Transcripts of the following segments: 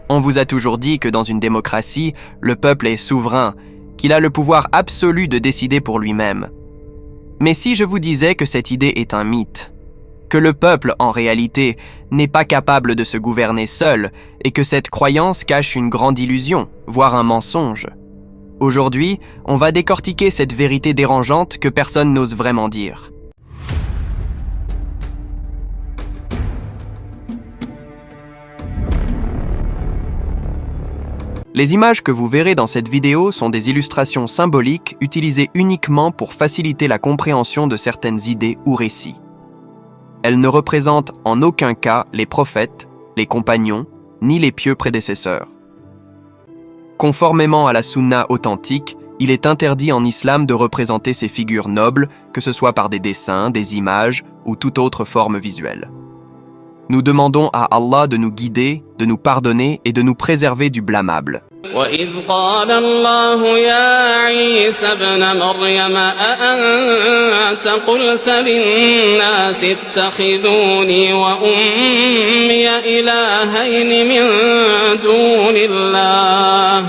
On vous a toujours dit que dans une démocratie, le peuple est souverain, qu'il a le pouvoir absolu de décider pour lui-même. Mais si je vous disais que cette idée est un mythe, que le peuple, en réalité, n'est pas capable de se gouverner seul et que cette croyance cache une grande illusion, voire un mensonge. Aujourd'hui, on va décortiquer cette vérité dérangeante que personne n'ose vraiment dire. Les images que vous verrez dans cette vidéo sont des illustrations symboliques utilisées uniquement pour faciliter la compréhension de certaines idées ou récits. Elles ne représentent en aucun cas les prophètes, les compagnons, ni les pieux prédécesseurs. Conformément à la sunna authentique, il est interdit en islam de représenter ces figures nobles, que ce soit par des dessins, des images ou toute autre forme visuelle. Nous demandons à Allah de nous guider, de nous pardonner et de nous préserver du blâmable. وَإِذْ قَالَ اللَّهُ يَا عِيسَى ابْنَ مَرْيَمَ أَأَنْتَ قُلْتَ لِلنَّاسِ اتَّخِذُونِي وَأُمِّيَ إِلَٰهَيْنِ مِن دُونِ اللَّهِ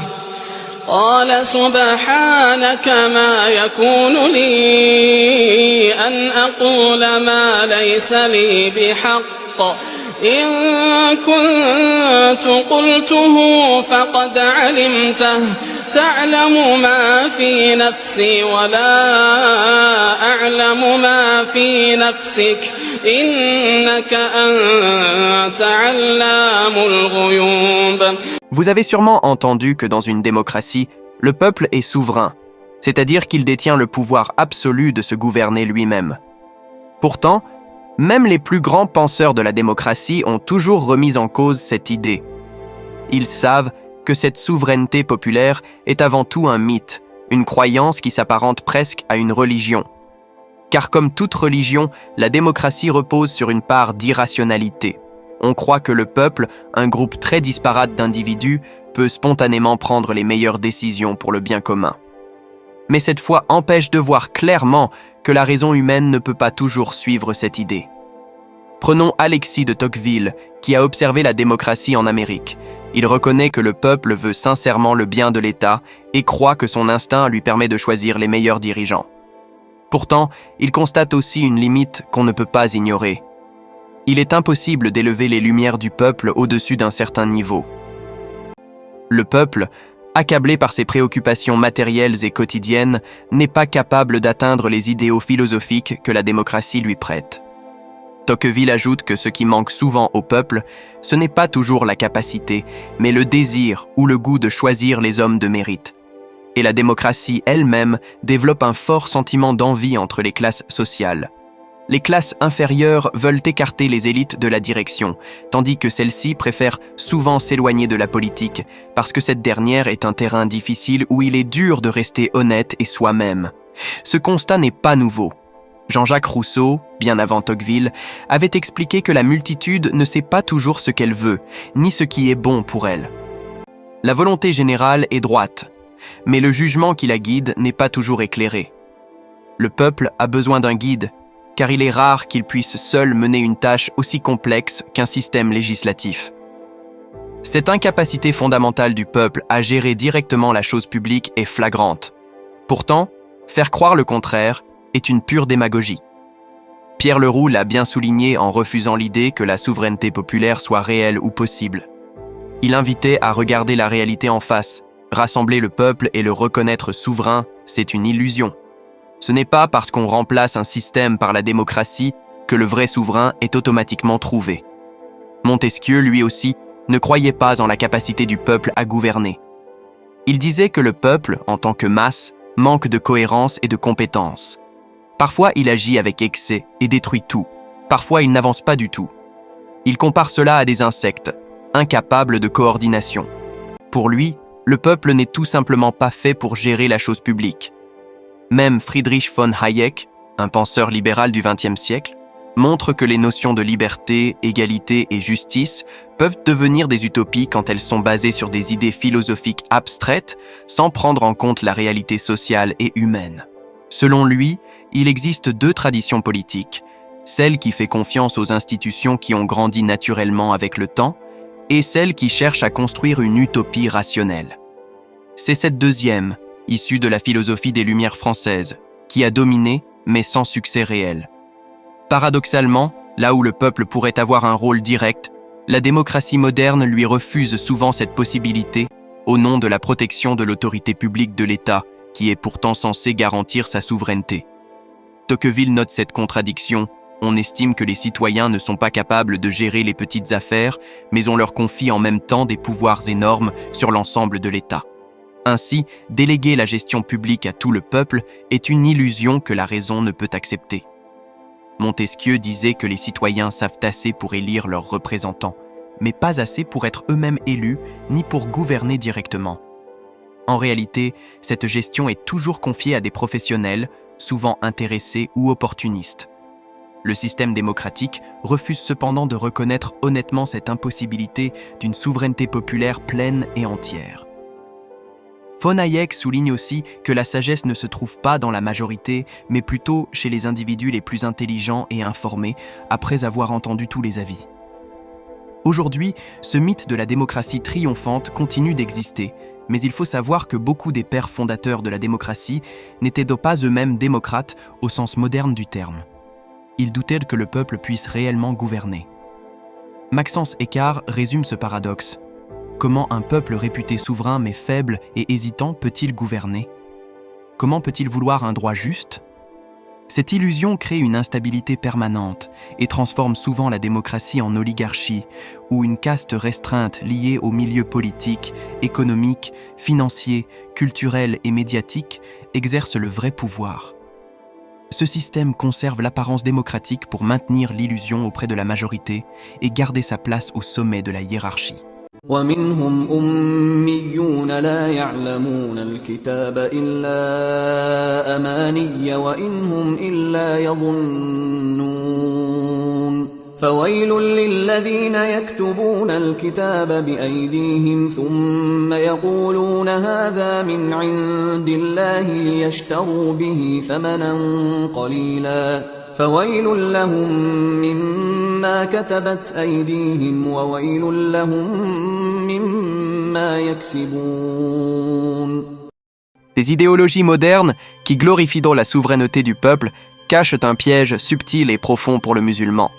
قَالَ سُبْحَانَكَ مَا يَكُونُ لِي أَنْ أَقُولَ مَا لَيْسَ لِي بِحَقٍّ إن كنت قلته فقد علمته تعلم ما في نفسي ولا أعلم ما في نفسك إنك أنت علام الغيوب. Vous avez sûrement entendu que dans une démocratie, le peuple est souverain, c'est-à-dire qu'il détient le pouvoir absolu de se gouverner lui-même. Pourtant, même les plus grands penseurs de la démocratie ont toujours remis en cause cette idée. Ils savent que cette souveraineté populaire est avant tout un mythe, une croyance qui s'apparente presque à une religion. Car comme toute religion, la démocratie repose sur une part d'irrationalité. On croit que le peuple, un groupe très disparate d'individus, peut spontanément prendre les meilleures décisions pour le bien commun. Mais cette foi empêche de voir clairement que la raison humaine ne peut pas toujours suivre cette idée. Prenons Alexis de Tocqueville, qui a observé la démocratie en Amérique. Il reconnaît que le peuple veut sincèrement le bien de l'État et croit que son instinct lui permet de choisir les meilleurs dirigeants. Pourtant, il constate aussi une limite qu'on ne peut pas ignorer. Il est impossible d'élever les lumières du peuple au-dessus d'un certain niveau. Le peuple, accablé par ses préoccupations matérielles et quotidiennes, n'est pas capable d'atteindre les idéaux philosophiques que la démocratie lui prête. Tocqueville ajoute que ce qui manque souvent au peuple, ce n'est pas toujours la capacité, mais le désir ou le goût de choisir les hommes de mérite. Et la démocratie elle-même développe un fort sentiment d'envie entre les classes sociales. Les classes inférieures veulent écarter les élites de la direction, tandis que celles-ci préfèrent souvent s'éloigner de la politique, parce que cette dernière est un terrain difficile où il est dur de rester honnête et soi-même. Ce constat n'est pas nouveau. Jean-Jacques Rousseau, bien avant Tocqueville, avait expliqué que la multitude ne sait pas toujours ce qu'elle veut, ni ce qui est bon pour elle. La volonté générale est droite, mais le jugement qui la guide n'est pas toujours éclairé. Le peuple a besoin d'un guide, car il est rare qu'il puisse seul mener une tâche aussi complexe qu'un système législatif. Cette incapacité fondamentale du peuple à gérer directement la chose publique est flagrante. Pourtant, faire croire le contraire est une pure démagogie. Pierre Leroux l'a bien souligné en refusant l'idée que la souveraineté populaire soit réelle ou possible. Il invitait à regarder la réalité en face. Rassembler le peuple et le reconnaître souverain, c'est une illusion. Ce n'est pas parce qu'on remplace un système par la démocratie que le vrai souverain est automatiquement trouvé. Montesquieu, lui aussi, ne croyait pas en la capacité du peuple à gouverner. Il disait que le peuple, en tant que masse, manque de cohérence et de compétence. Parfois, il agit avec excès et détruit tout. Parfois, il n'avance pas du tout. Il compare cela à des insectes, incapables de coordination. Pour lui, le peuple n'est tout simplement pas fait pour gérer la chose publique. Même Friedrich von Hayek, un penseur libéral du XXe siècle, montre que les notions de liberté, égalité et justice peuvent devenir des utopies quand elles sont basées sur des idées philosophiques abstraites sans prendre en compte la réalité sociale et humaine. Selon lui, il existe deux traditions politiques, celle qui fait confiance aux institutions qui ont grandi naturellement avec le temps et celle qui cherche à construire une utopie rationnelle. C'est cette deuxième, issue de la philosophie des Lumières françaises, qui a dominé, mais sans succès réel. Paradoxalement, là où le peuple pourrait avoir un rôle direct, la démocratie moderne lui refuse souvent cette possibilité au nom de la protection de l'autorité publique de l'État, qui est pourtant censée garantir sa souveraineté. Tocqueville note cette contradiction. On estime que les citoyens ne sont pas capables de gérer les petites affaires, mais on leur confie en même temps des pouvoirs énormes sur l'ensemble de l'État. Ainsi, déléguer la gestion publique à tout le peuple est une illusion que la raison ne peut accepter. Montesquieu disait que les citoyens savent assez pour élire leurs représentants, mais pas assez pour être eux-mêmes élus, ni pour gouverner directement. En réalité, cette gestion est toujours confiée à des professionnels, souvent intéressés ou opportunistes. Le système démocratique refuse cependant de reconnaître honnêtement cette impossibilité d'une souveraineté populaire pleine et entière. Von Hayek souligne aussi que la sagesse ne se trouve pas dans la majorité, mais plutôt chez les individus les plus intelligents et informés, après avoir entendu tous les avis. Aujourd'hui, ce mythe de la démocratie triomphante continue d'exister, mais il faut savoir que beaucoup des pères fondateurs de la démocratie n'étaient pas eux-mêmes démocrates au sens moderne du terme. Ils doutaient que le peuple puisse réellement gouverner. Maxence Eckart résume ce paradoxe. Comment un peuple réputé souverain mais faible et hésitant peut-il gouverner? Comment peut-il vouloir un droit juste? Cette illusion crée une instabilité permanente et transforme souvent la démocratie en oligarchie, où une caste restreinte liée aux milieux politiques, économiques, financiers, culturels et médiatiques exerce le vrai pouvoir. Ce système conserve l'apparence démocratique pour maintenir l'illusion auprès de la majorité et garder sa place au sommet de la hiérarchie. ومنهم أميون لا يعلمون الكتاب إلا أماني وإن هم إلا يظنون فويل للذين يكتبون الكتاب بأيديهم ثم يقولون هذا من عند الله ليشتروا به ثمنا قليلا فويل لهم مما كتبت أيديهم وويل لهم مما يكسبون. Des idéologies modernes qui glorifient la souveraineté du peuple cachent un piège subtil et profond pour le musulman.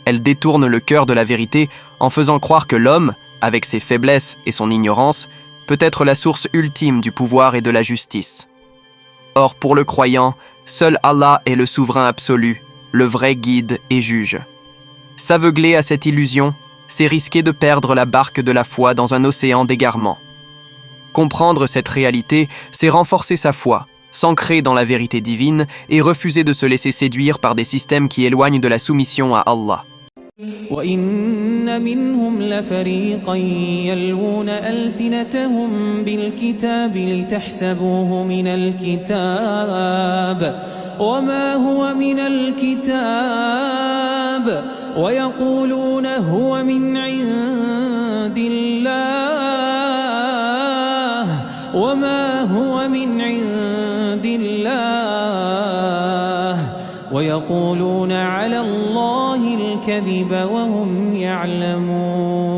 Elles détournent le cœur de la vérité en faisant croire que l'homme, avec ses faiblesses et son ignorance, peut être la source ultime du pouvoir et de la justice. Or, pour le croyant, seul Allah est le souverain absolu, le vrai guide et juge. S'aveugler à cette illusion, c'est risquer de perdre la barque de la foi dans un océan d'égarement. Comprendre cette réalité, c'est renforcer sa foi, s'ancrer dans la vérité divine et refuser de se laisser séduire par des systèmes qui éloignent de la soumission à Allah. وَإِنَّ مِنْهُمْ لَفَرِيقًا يَلْوُونَ أَلْسِنَتَهُمْ بِالْكِتَابِ لِتَحْسَبُوهُ مِنَ الْكِتَابِ وَمَا هُوَ مِنَ الْكِتَابِ وَيَقُولُونَ هُوَ مِنْ عِنْدِ اللَّهِ وَمَا هُوَ مِنْ عِنْدِ اللَّهِ وَيَقُولُونَ عَلَى اللَّهِ الْكَذِبَ وَهُمْ يَعْلَمُونَ